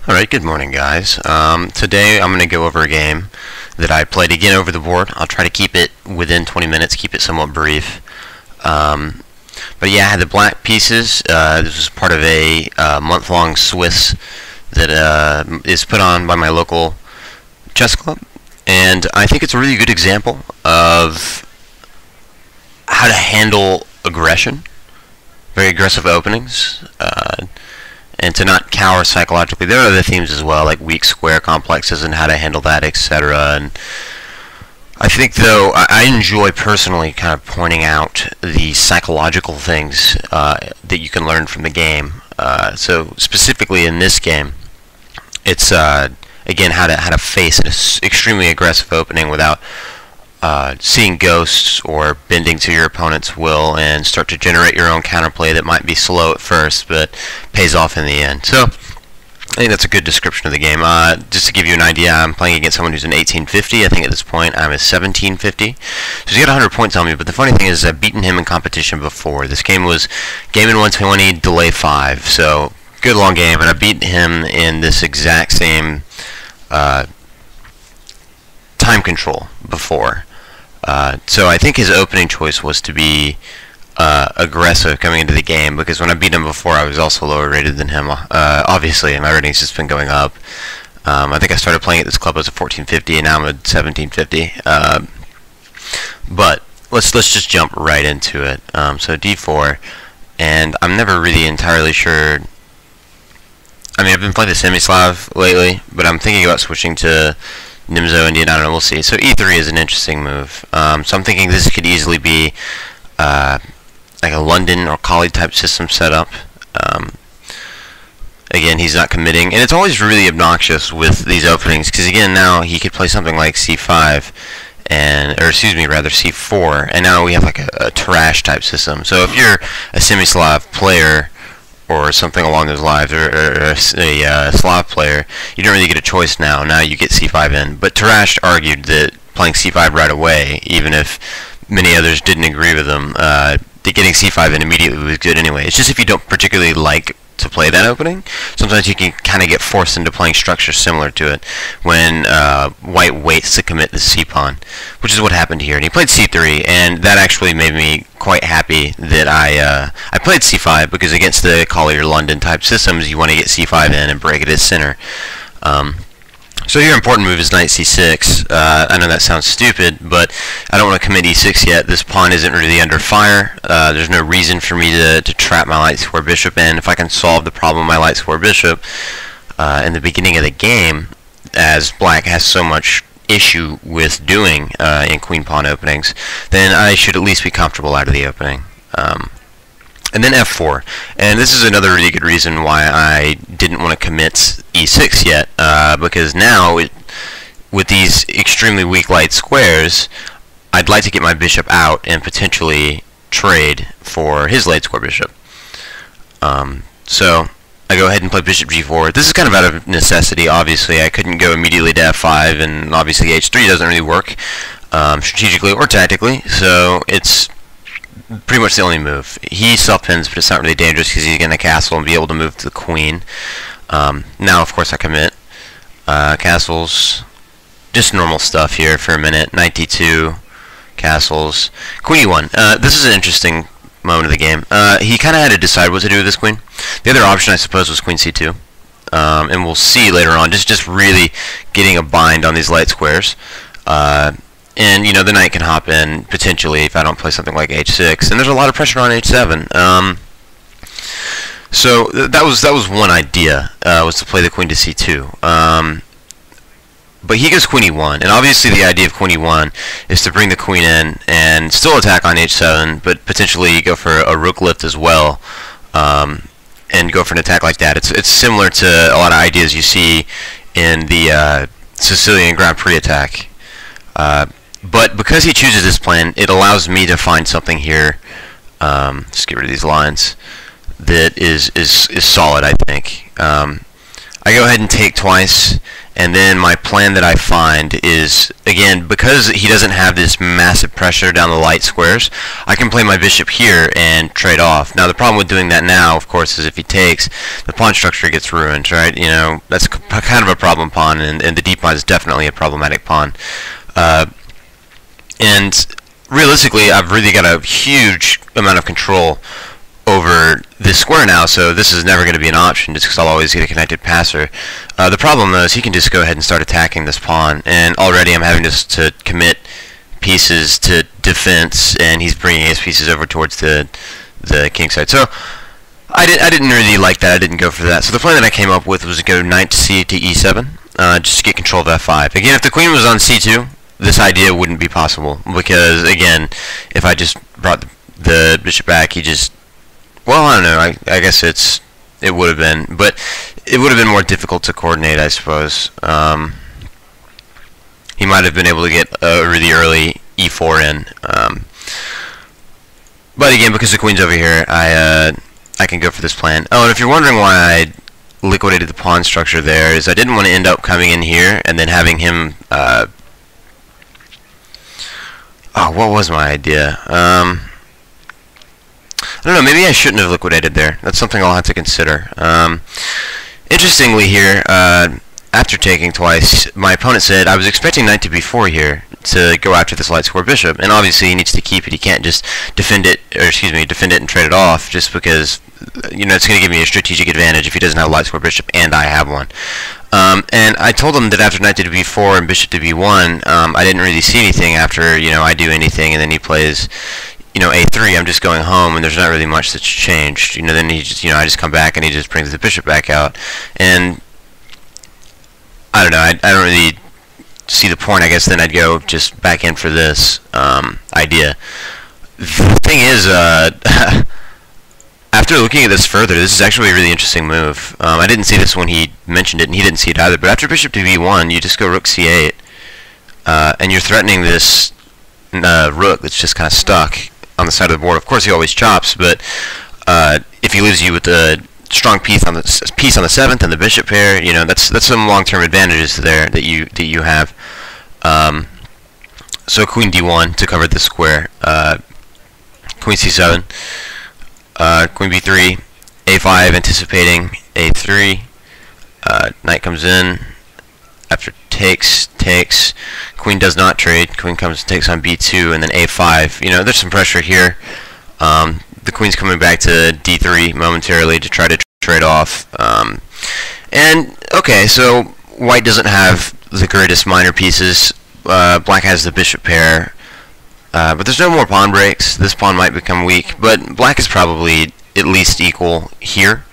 Alright, good morning guys. Today I'm going to go over a game that I played again over the board. I'll try to keep it within 20 minutes, keep it somewhat brief. But yeah, I had the black pieces. This was part of a month-long Swiss that is put on by my local chess club. And I think it's a really good example of how to handle aggression, very aggressive openings, and to not cower psychologically. There are other themes as well, like weak square complexes and how to handle that, etc. And I think, though, I enjoy personally kind of pointing out the psychological things that you can learn from the game. So specifically in this game, it's again how to face an extremely aggressive opening without seeing ghosts or bending to your opponent's will, and start to generate your own counterplay that might be slow at first but pays off in the end. So I think that's a good description of the game. Just to give you an idea, I'm playing against someone who's an 1850. I think at this point I'm a 1750. So he's got 100 points on me, but the funny thing is I've beaten him in competition before. This game was game in 120, delay 5, so good long game, and I beat him in this exact same time control before. So I think his opening choice was to be aggressive coming into the game, because when I beat him before I was also lower rated than him. Obviously my rating's just been going up. I think I started playing at this club as a 1450 and now I'm a 1750. But let's just jump right into it. So d4, and I'm never really entirely sure. I mean, I've been playing the semi-Slav lately, but I'm thinking about switching to Nimzo Indian. I don't know, we'll see. So e3 is an interesting move. So I'm thinking this could easily be like a London or Collie type system setup. Again, he's not committing, and it's always really obnoxious with these openings, because again, now he could play something like c5, or excuse me, rather c4, and now we have like a trash type system. So if you're a semi-Slav player or something along those lines, or a Slav player, you don't really get a choice now. Now you get c5 in. But Tarash argued that playing c5 right away, even if many others didn't agree with him, that getting c5 in immediately was good anyway. It's just if you don't particularly like to play that opening, sometimes you can kind of get forced into playing structures similar to it when white waits to commit the c-pawn, which is what happened here. And he played c3, and that actually made me quite happy that I played c5, because against the Collier London type systems, you want to get c5 in and break it at center. So your important move is knight c6. I know that sounds stupid, but I don't want to commit e6 yet. This pawn isn't really under fire. There's no reason for me to trap my light square bishop in. If I can solve the problem of my light square bishop in the beginning of the game, as black has so much issue with doing in queen pawn openings, then I should at least be comfortable out of the opening. And then f4, and this is another really good reason why I didn't want to commit e6 yet, because now with these extremely weak light squares, I'd like to get my bishop out and potentially trade for his light square bishop. So I go ahead and play bishop g4. This is kind of out of necessity. Obviously I couldn't go immediately to f5, and obviously h3 doesn't really work strategically or tactically, so it's pretty much the only move. He self-pins, but it's not really dangerous because he's going to castle and be able to move to the queen. Now, of course, I commit. Castles, just normal stuff here for a minute. Knight d2, castles, queen e1. This is an interesting moment of the game. He kind of had to decide what to do with this queen. The other option, I suppose, was queen c2. And we'll see later on, just really getting a bind on these light squares. And, you know, the knight can hop in, potentially, if I don't play something like h6. And there's a lot of pressure on h7. So that was one idea, was to play the queen to c2. But he goes queen e1. And obviously the idea of queen e1 is to bring the queen in and still attack on h7, but potentially go for a rook lift as well, and go for an attack like that. It's similar to a lot of ideas you see in the Sicilian Grand Prix attack. But because he chooses this plan, it allows me to find something here. Just get rid of these lines. That is solid, I think. I go ahead and take twice, and then my plan that I find is, again, because he doesn't have this massive pressure down the light squares, I can play my bishop here and trade off. Now the problem with doing that now, of course, is if he takes, the pawn structure gets ruined, right? You know, that's kind of a problem pawn, and the d pawn is definitely a problematic pawn. And realistically, I've really got a huge amount of control over this square now, so this is never going to be an option just because I'll always get a connected passer. The problem though is he can just go ahead and start attacking this pawn, and already I'm having to commit pieces to defense, and he's bringing his pieces over towards the king side. So I didn't really like that. I didn't go for that. So the plan that I came up with was to go knight to c to e7, just to get control of f5. Again, if the queen was on c2, this idea wouldn't be possible, because again, if I just brought the bishop back, he just, well, I don't know, I guess it would have been, but it would have been more difficult to coordinate, I suppose. He might have been able to get a really early e4 in. But again, because the queen's over here, I can go for this plan. Oh, and if you're wondering why I liquidated the pawn structure there, is I didn't want to end up coming in here and then having him, oh, what was my idea? I don't know, maybe I shouldn't have liquidated there. That's something I'll have to consider. Interestingly here, after taking twice, my opponent said, I was expecting knight to b4 here to go after this light square bishop, and obviously he needs to keep it. He can't just defend it, or excuse me, defend it and trade it off, just because, you know, it's going to give me a strategic advantage if he doesn't have a light square bishop and I have one. And I told him that after knight to b4 and bishop to b1, I didn't really see anything after, you know, I do anything, and then he plays, you know, a3. I'm just going home, and there's not really much that's changed. You know, then he just, you know, I just come back and he just brings the bishop back out, and I don't know. I don't really see the point. I guess then I'd go just back in for this idea. The thing is, after looking at this further, this is actually a really interesting move. I didn't see this when he mentioned it, and he didn't see it either. But after bishop to b1, you just go rook c8, and you're threatening this rook that's just kind of stuck on the side of the board. Of course, he always chops, but if he leaves you with the strong piece on the 7th and the bishop pair, you know, that's some long-term advantages there that you have. So queen d1 to cover this square, queen c7, queen b3, a5 anticipating a3, knight comes in after takes, queen does not trade, queen comes and takes on b2, and then a5. You know, there's some pressure here. The queen's coming back to d3 momentarily to try to trade off. And, okay, so white doesn't have the greatest minor pieces. Black has the bishop pair. But there's no more pawn breaks. This pawn might become weak, but black is probably at least equal here.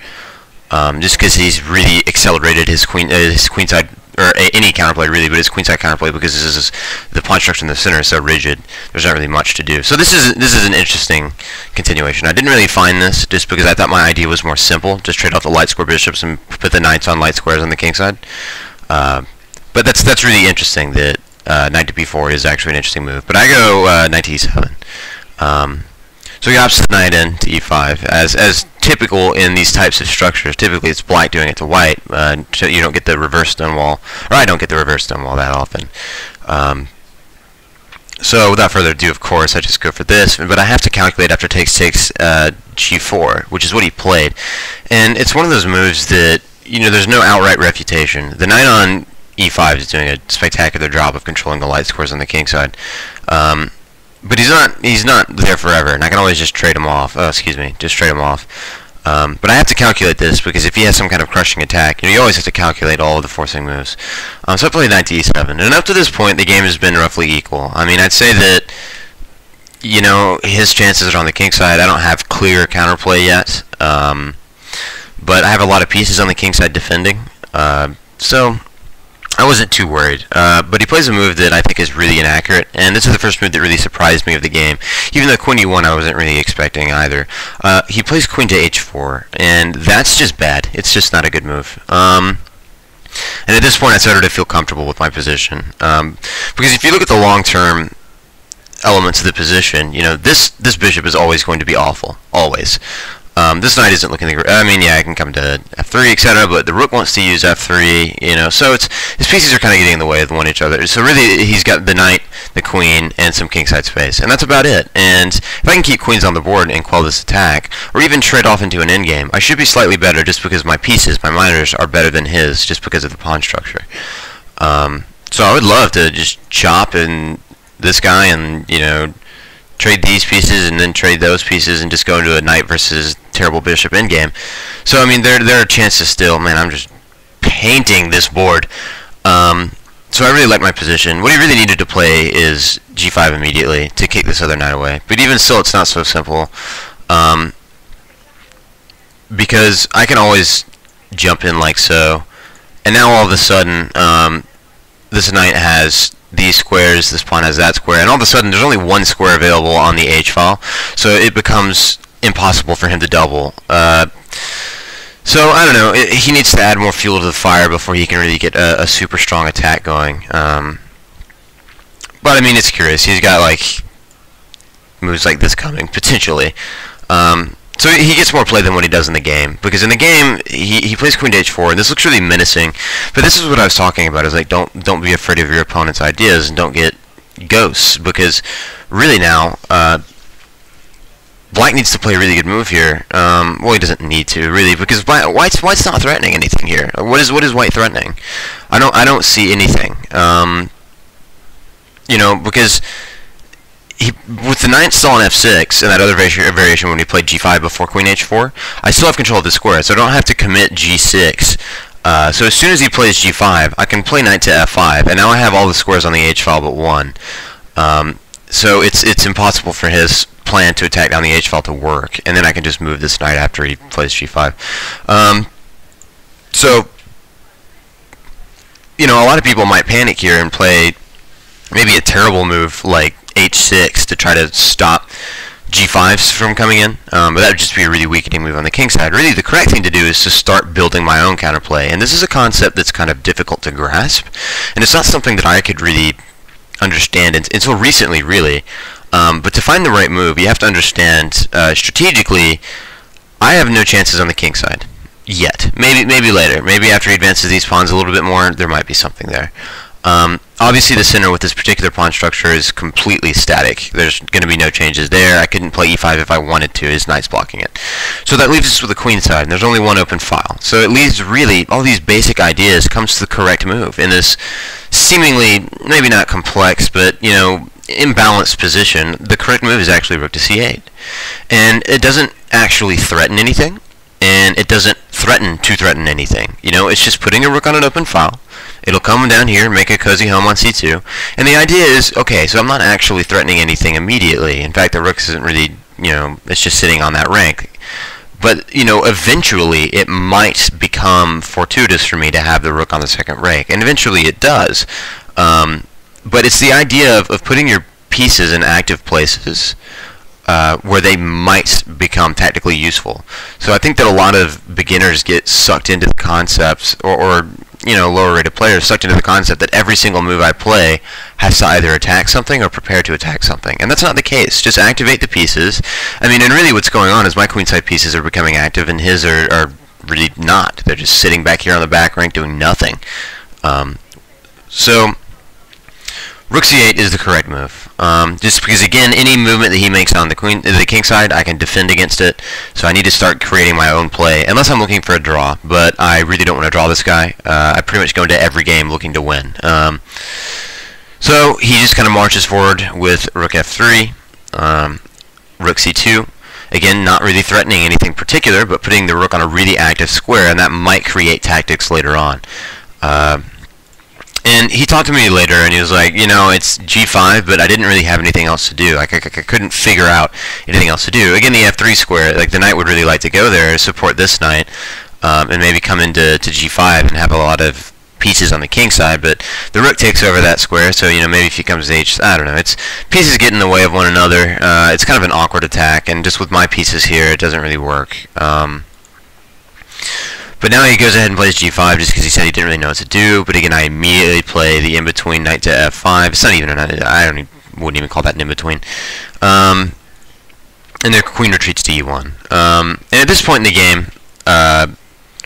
Just because he's really accelerated his queenside, or any counterplay really, but his queenside counterplay, because this is the pawn structure in the center is so rigid. There's not really much to do. So this is an interesting continuation. I didn't really find this just because I thought my idea was more simple. Just trade off the light square bishops and put the knights on light squares on the king side. But that's really interesting that knight to b4 is actually an interesting move. But I go knight to e7. So he opts the knight in to e5, as typical in these types of structures. Typically, it's black doing it to white, so you don't get the reverse stone wall, or I don't get the reverse stone wall that often. So without further ado, of course, I just go for this, but I have to calculate after takes g4, which is what he played, and it's one of those moves that, you know, there's no outright refutation. The knight on e5 is doing a spectacular job of controlling the light squares on the king side. But he's not there forever, and I can always just trade him off. Oh, excuse me, just trade him off. But I have to calculate this, because if he has some kind of crushing attack, you know, you always have to calculate all of the forcing moves. So I played knight to e7, and up to this point, the game has been roughly equal. I mean, I'd say that, you know, his chances are on the king side. I don't have clear counterplay yet, but I have a lot of pieces on the king side defending, so I wasn't too worried, but he plays a move that I think is really inaccurate, and this is the first move that really surprised me of the game. Even though queen e1 I wasn't really expecting either. He plays queen to h4, and that's just bad. It's just not a good move. And at this point I started to feel comfortable with my position, because if you look at the long-term elements of the position, you know, this bishop is always going to be awful, always. This knight isn't looking the I mean, yeah, I can come to f3, etc., but the rook wants to use f3, you know, so his pieces are kind of getting in the way of one each other. So really, he's got the knight, the queen, and some kingside space, and that's about it. And if I can keep queens on the board and quell this attack, or even trade off into an endgame, I should be slightly better just because my pieces, my minors, are better than his, just because of the pawn structure. So I would love to just chop in this guy and, you know, trade these pieces and then trade those pieces and just go into a knight versus terrible bishop endgame. So I mean, there are chances still. Man, I'm just painting this board. So I really like my position. What he really needed to play is g5 immediately to kick this other knight away. But even still, it's not so simple, because I can always jump in like so, and now all of a sudden, this knight has these squares, this pawn has that square, and all of a sudden there's only one square available on the h file, so it becomes impossible for him to double. So I don't know, he needs to add more fuel to the fire before he can really get a super strong attack going. But I mean, it's curious. He's got like moves like this coming potentially. So he gets more play than what he does in the game, because in the game he plays queen to h4, and this looks really menacing. But this is what I was talking about: is like don't be afraid of your opponent's ideas and don't get ghosts, because really now Black needs to play a really good move here. Well, he doesn't need to really, because White's not threatening anything here. What is White threatening? I don't see anything. You know, because with the knight still on f6 and that other variation when he played g5 before queen h4, I still have control of the square, so I don't have to commit g6. So as soon as he plays g5, I can play knight to f5, and now I have all the squares on the h file but one. So it's impossible for his plan to attack down the h file to work, and then I can just move this knight after he plays g5. So, you know, a lot of people might panic here and play maybe a terrible move like h6 to try to stop g5s from coming in, but that would just be a really weakening move on the king side. Really, the correct thing to do is to start building my own counterplay, and this is a concept that's kind of difficult to grasp, and it's not something that I could really understand until recently, really. But to find the right move, you have to understand strategically, I have no chances on the king side yet. Maybe later. Maybe after he advances these pawns a little bit more, there might be something there. Obviously, the center with this particular pawn structure is completely static. There's going to be no changes there. I couldn't play e5 if I wanted to. His knight's blocking it. So that leaves us with the queen side, and there's only one open file. So it leaves really all these basic ideas comes to the correct move in this seemingly, maybe not complex, but, you know, imbalanced position. The correct move is actually rook to c8. And it doesn't actually threaten anything, and it doesn't threaten to threaten anything. You know, it's just putting a rook on an open file. It'll come down here, make a cozy home on c2, and the idea is, okay, so I'm not actually threatening anything immediately. In fact, the rook isn't really, you know, it's just sitting on that rank. But, you know, eventually it might become fortuitous for me to have the rook on the second rank, and eventually it does. But it's the idea of putting your pieces in active places where they might become tactically useful. So I think that a lot of beginners get sucked into the concepts, or you know, lower rated players sucked into the concept that every single move I play has to either attack something or prepare to attack something. And that's not the case. Just activate the pieces. I mean, and really what's going on is my queenside pieces are becoming active and his are really not. They're just sitting back here on the back rank doing nothing. So rook c8 is the correct move. Just because, again, any movement that he makes on the king side, I can defend against it. So I need to start creating my own play, unless I'm looking for a draw. But I really don't want to draw this guy. I pretty much go into every game looking to win. So he just kind of marches forward with rook f3, rook c2. Again, not really threatening anything particular, but putting the rook on a really active square, and that might create tactics later on. And he talked to me later, and he was like, you know, it's g5, but I didn't really have anything else to do. Like, I couldn't figure out anything else to do. Again, the f3 square, like, the knight would really like to go there, support this knight, and maybe come into g5 and have a lot of pieces on the king side, but the rook takes over that square, so, you know, maybe if he comes to h, I don't know, it's pieces get in the way of one another. It's kind of an awkward attack, and just with my pieces here, it doesn't really work. But now he goes ahead and plays g5 just because he said he didn't really know what to do. But again, I immediately play the in-between knight to f5. It's not even I wouldn't even call that an in-between. and the queen retreats to e1. And at this point in the game,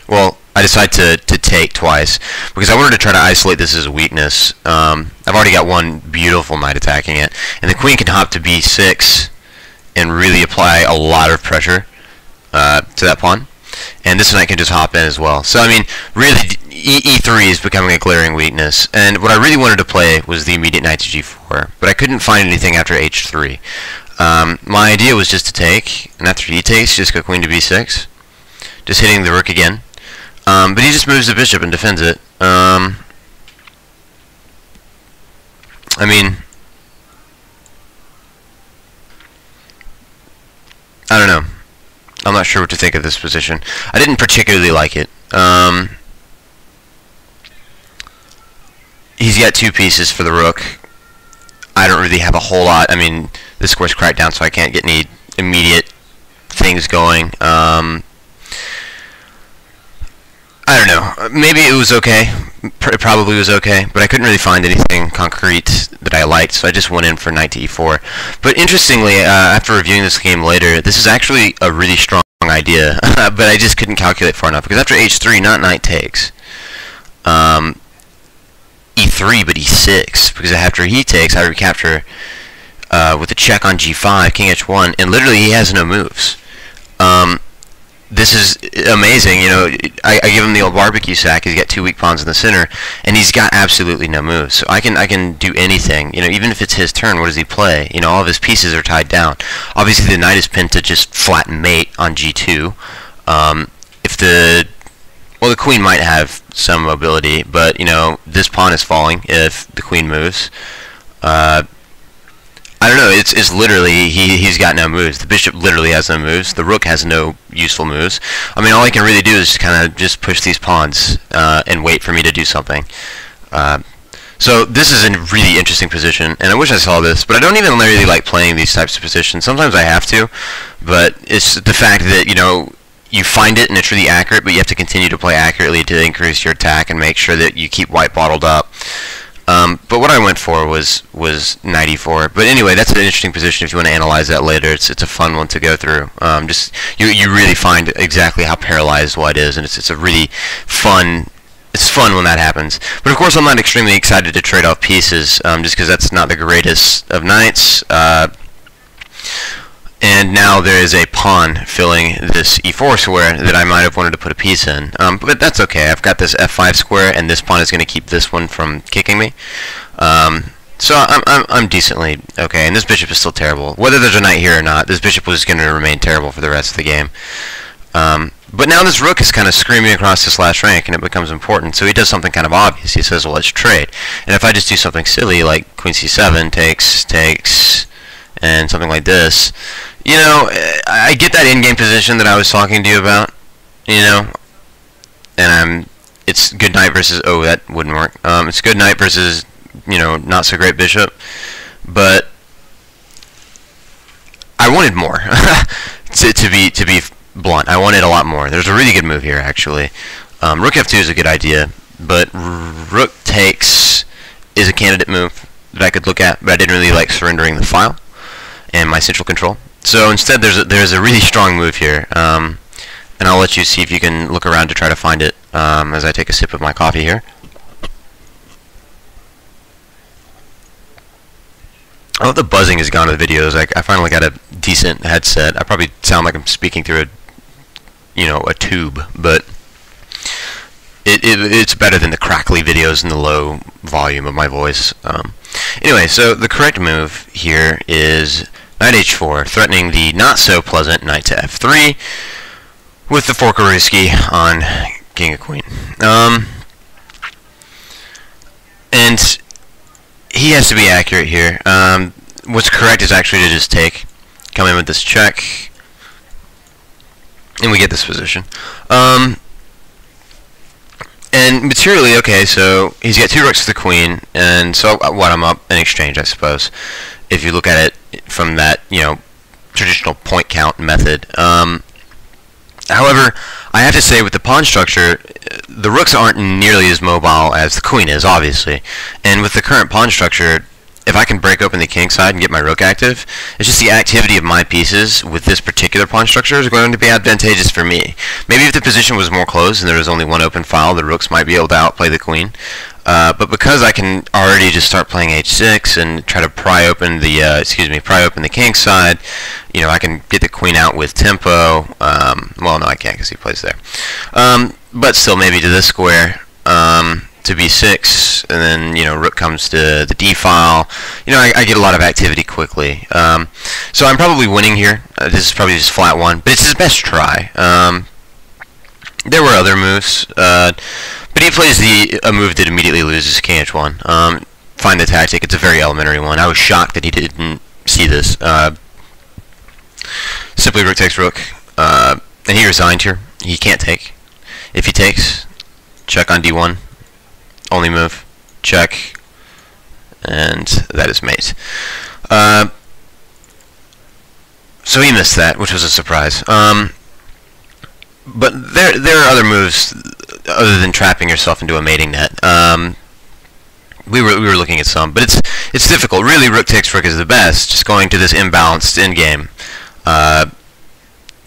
well, I decide to take twice because I wanted to try to isolate this as a weakness. I've already got one beautiful knight attacking it, and the queen can hop to b6 and really apply a lot of pressure to that pawn. And this knight can just hop in as well. So, I mean, really, e3 is becoming a glaring weakness. And what I really wanted to play was the immediate knight to g4, but I couldn't find anything after h3. My idea was just to take, and after he takes, just go queen to b6, just hitting the rook again. But he just moves the bishop and defends it. I mean, I don't know. I'm not sure what to think of this position. I didn't particularly like it. He's got two pieces for the rook. I don't really have a whole lot. I mean, this square's cracked down, so I can't get any immediate things going. I don't know. Maybe it was okay. It probably was okay, but I couldn't really find anything concrete that I liked, so I just went in for knight to e4. But interestingly, after reviewing this game later, this is actually a really strong idea, but I just couldn't calculate far enough, because after h3, not knight takes. E3, but e6, because after he takes, I recapture with a check on g5, king h1, and literally he has no moves. This is amazing. You know, I give him the old barbecue sack. He's got two weak pawns in the center, and he's got absolutely no moves. So I can do anything. You know, even if it's his turn, what does he play? You know, all of his pieces are tied down. Obviously, the knight is pinned to just flatten mate on g2. If the the queen might have some mobility, but you know, this pawn is falling if the queen moves. I don't know, it's literally, he's got no moves. The bishop literally has no moves. The rook has no useful moves. I mean, all I can really do is kind of just push these pawns and wait for me to do something. So this is a really interesting position, and I wish I saw this, but I don't even really like playing these types of positions. Sometimes I have to, but it's the fact that, you know, you find it and it's really accurate, but you have to continue to play accurately to increase your attack and make sure that you keep white bottled up. But what I went for was knight e4. But anyway, that's an interesting position if you want to analyze that later. It's a fun one to go through. Just you really find exactly how paralyzed white is, and it's a really fun. It's fun when that happens. But of course, I'm not extremely excited to trade off pieces, just because that's not the greatest of knights. And now there is a pawn filling this e4 square that I might have wanted to put a piece in. But that's okay. I've got this f5 square, and this pawn is going to keep this one from kicking me. So I'm decently okay. And this bishop is still terrible. Whether there's a knight here or not, this bishop was going to remain terrible for the rest of the game. But now this rook is kind of screaming across this last rank, and it becomes important. So he does something kind of obvious. He says, well, let's trade. And if I just do something silly like queen c7, takes, and something like this, you know, I get that in-game position that I was talking to you about, you know, and it's good knight versus, oh, that wouldn't work. It's good knight versus, you know, not so great bishop, but I wanted more. to be blunt, I wanted a lot more. There's a really good move here, actually. Rook f2 is a good idea, but rook takes is a candidate move that I could look at, but I didn't really like surrendering the file and my central control. So instead, there's a really strong move here, and I'll let you see if you can look around to try to find it as I take a sip of my coffee here. I hope the buzzing is gone of the videos. I finally got a decent headset. I probably sound like I'm speaking through a tube, but it's better than the crackly videos and the low volume of my voice. Anyway, so the correct move here is knight h4, threatening the not-so-pleasant knight to f3 with the Forkaruski on king of queen. And he has to be accurate here. What's correct is actually to just take, come in with this check, and we get this position. And materially, okay, so he's got two rooks to the queen, and so what, I'm up in exchange, I suppose, if you look at it from that, you know, traditional point count method. However, I have to say with the pawn structure, the rooks aren't nearly as mobile as the queen is, obviously. And with the current pawn structure, if if I can break open the king side and get my rook active, it's just the activity of my pieces with this particular pawn structure is going to be advantageous for me. Maybe if the position was more closed and there was only one open file, the rooks might be able to outplay the queen. But because I can already just start playing h6 and try to pry open the king side, you know, I can get the queen out with tempo. Well, no, I can't because he plays there. But still, maybe to this square, to b6, and then, you know, rook comes to the d file. You know, I get a lot of activity quickly. So I'm probably winning here. This is probably just flat one, but it's his best try. There were other moves. But he plays a move that immediately loses king h1. Find the tactic. It's a very elementary one. I was shocked that he didn't see this. Simply rook takes rook. And he resigned here. He can't take. If he takes, check on d1. Only move. Check. And that is mate. So he missed that, which was a surprise. But there are other moves other than trapping yourself into a mating net. We were looking at some, but it's difficult. Really, rook takes rook is the best, just going to this imbalanced endgame.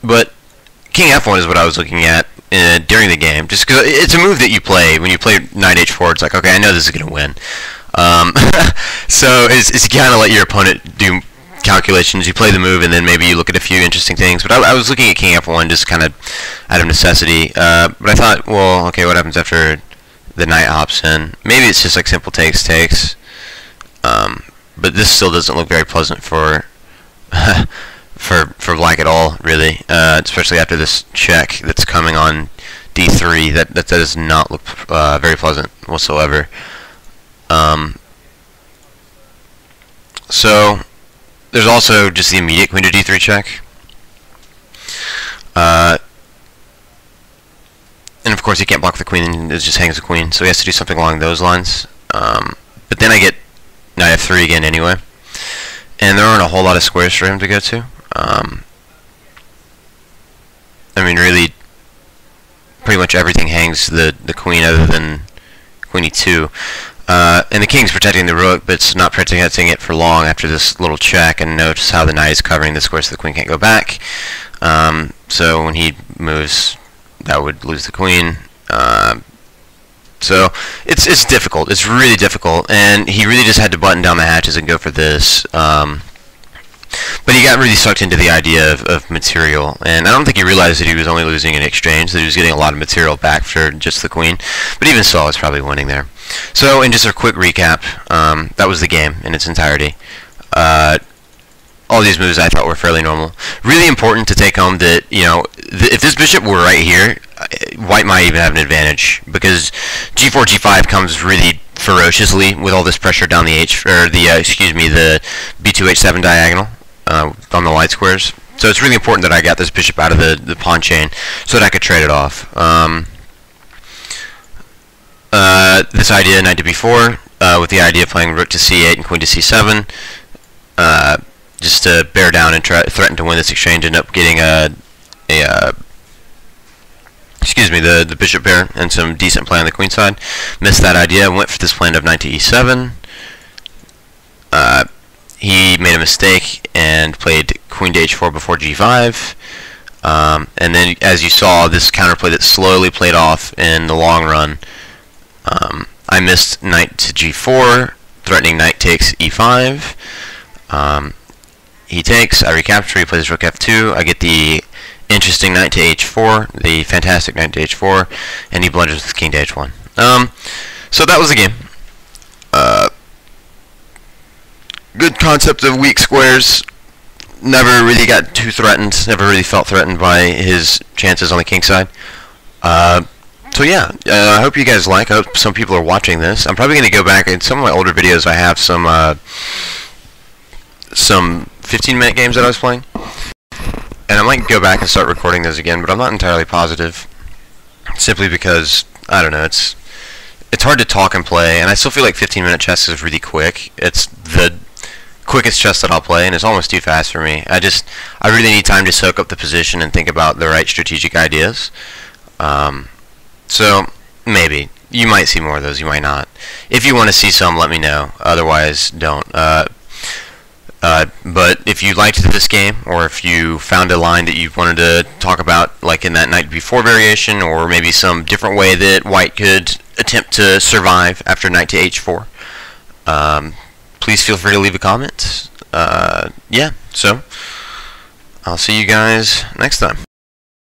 But king f1 is what I was looking at during the game, just because it's a move that you play when you play knight h4. It's like, okay, I know this is going to win. So it's kind of let your opponent do calculations. You play the move, and then maybe you look at a few interesting things. But I was looking at king f1 just kind of out of necessity. But I thought, well, okay, what happens after the knight hops in? Maybe it's just like simple takes. But this still doesn't look very pleasant for for black at all, really. Especially after this check that's coming on d3. That does not look very pleasant whatsoever. So there's also just the immediate queen to d3 check. And of course he can't block the queen, and it just hangs the queen, so he has to do something along those lines. But then I get knight f3 again anyway. And there aren't a whole lot of squares for him to go to. I mean, really, pretty much everything hangs the queen other than queen e2. And the king's protecting the rook, but it's not protecting it for long after this little check. And notice how the knight is covering the square so the queen can't go back. So when he moves, that would lose the queen. So it's difficult. It's really difficult, and he really just had to button down the hatches and go for this. But he got really sucked into the idea of material, and I don't think he realized that he was only losing in exchange, that he was getting a lot of material back for just the queen. But even so, it's probably winning there. So, in just a quick recap, that was the game in its entirety. All these moves I thought were fairly normal. Really important to take home that, you know, if this bishop were right here, white might even have an advantage, because g4, g5 comes really ferociously with all this pressure down the the b2, h7 diagonal on the light squares. So it's really important that I got this bishop out of the pawn chain so that I could trade it off. This idea, knight to b4, with the idea of playing rook to c8 and queen to c7, just to bear down and threaten to win this exchange, end up getting the bishop pair and some decent play on the queen side. Missed that idea, went for this plan of knight to e7. He made a mistake and played queen to h4 before g5. And then, as you saw, this counterplay that slowly played off in the long run. I missed knight to g4, threatening knight takes e5. He takes, I recapture, he plays rook f2, I get the interesting knight to h4, the fantastic knight to h4, and he blunders with king to h1. So that was the game. Good concept of weak squares. Never really got too threatened, never really felt threatened by his chances on the king side. So yeah, I hope you guys like. I hope some people are watching this. I'm probably going to go back in some of my older videos. I have some 15-minute games that I was playing, and I might go back and start recording those again. But I'm not entirely positive, simply because I don't know. It's hard to talk and play, and I still feel like 15-minute chess is really quick. It's the quickest chess that I'll play, and it's almost too fast for me. I really need time to soak up the position and think about the right strategic ideas. So maybe you might see more of those, you might not. If you want to see some, let me know. Otherwise, don't. But if you liked this game, or if you found a line that you wanted to talk about, like in that knight b4 variation, or maybe some different way that white could attempt to survive after knight to h4, please feel free to leave a comment. Yeah, so I'll see you guys next time.